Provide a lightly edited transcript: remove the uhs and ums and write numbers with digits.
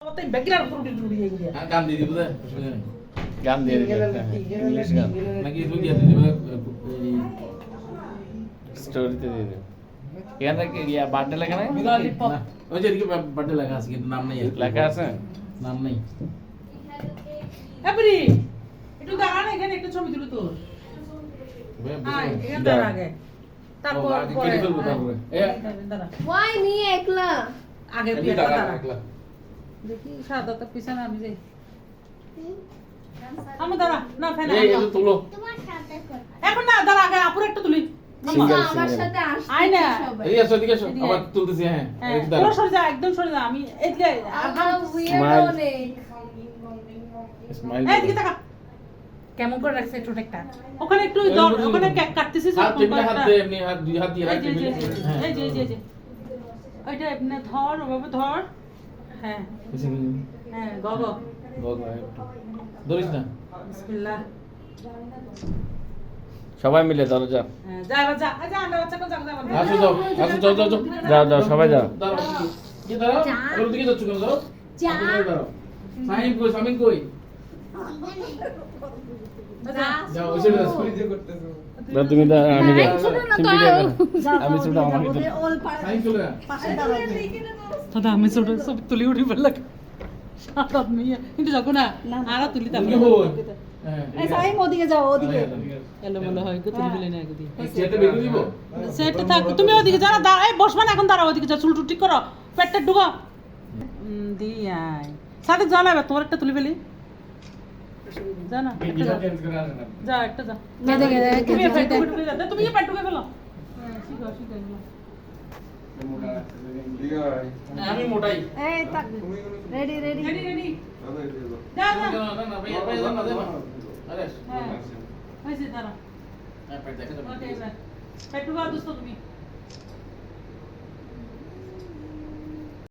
গান দিয়ে দিব গান দিয়ে দিবে ইংলিশ গান নাকি এগুলো দিয়ে দিবে স্টোরিতে দিয়ে দিবে এখানে কি ইয়া বার্থডে লেখা নাই ওই যে এদিকে বার্থডে লেখা আছে কিন্তু নাম নেই লেখা আছে নাম নেই এবারে একটু দাঁড়া না এখানে একটা ছবি তুলো তো হ্যাঁ এখানে দাঁড়া আগে তারপর পরে দাঁড়া ওয়াই নিয়ে একলা আগে তুই একটা দাঁড়া দেখি সাদা তো পিছনে আমি যাই আমি দাঁড়া না ফেলে এই এটা তুলো তোমার সাথে কর এখন না দাঁড়া আগে আপুর একটা তুলি Single, আমার single. সাথে আসছে আয় না। সবাই এই আসো এদিকে আসো আবার তুলতেছি হ্যাঁ এদিকে পুরো দাঁড়াও সরে যা একদম সরে যা আমি এদিকে আমরা উইয়ার Smile. অনেক স্মাইল এদিকে তাকা কেমন করে রাখছে একটু একটা ওখানে একটু ওখানে কেক কাটতেছিস হাত টেবিলে হাত দে এমনি হাত দুই হাত দিয়ে রাখ এই যে টেবিলে হ্যাঁ এই যে ওইটা এমনি ধর ওভাবে ধর হ্যাঁ হ্যাঁ গগ ধরিস না বিসমিল্লাহ সবাই মিলে ধরো যাও হ্যাঁ যা এবার যা আচ্ছা আমরা বাচ্চা কোন যাবো আসো যাও আসো যাও যাও যাও যাও যাও সবাই যাও দাঁড়াও কি দাঁড়াও ওর দিকে যাচ্ছ কেন যাও যা। দাঁড়াও সামিন কই যাও ওই সাইডে যাও না তুমি দাও আমি যাই ছোট না তো তুমি যাও আমি ছোট আমাকে দাও সামিন চলে যা দাদা আমি ছোট সব তুলি উঠি বললাম সাত আদমি কিন্তু যাবো না আরা তুলি তুমি কই হ্যাঁ এই সাইম ওদিকে যাও ওদিকে এলো মনে হয় গো তুলি বলে না গদি চেতে বের দিব সেটা থাক তুমি ওদিকে যা না দাঁড়া এই বসবা না এখন দাঁড়া ওদিকে যা চুল টুল ঠিক করো পেটটা ঢুকো দি আয় সাথে যা না তোমার একটা তুলি ফেলি যা না একটা যা। চেঞ্জ করে আসেন যা একটা যা গেদে তুমি এই পেট ঢুকে যা তুমি এই পেট ঢুকে ফেলো হ্যাঁ ঠিক আছে আমি মোটাই এই তাক রেডি রেডি রেডি রেডি যা যা না না ভাই ভাই না দে আরে হ্যাঁ হয়েছে দাঁড়া হ্যাঁ পেট দেখা যাবে ওকে এবার পেট ঢুকা দোস্ত তুমি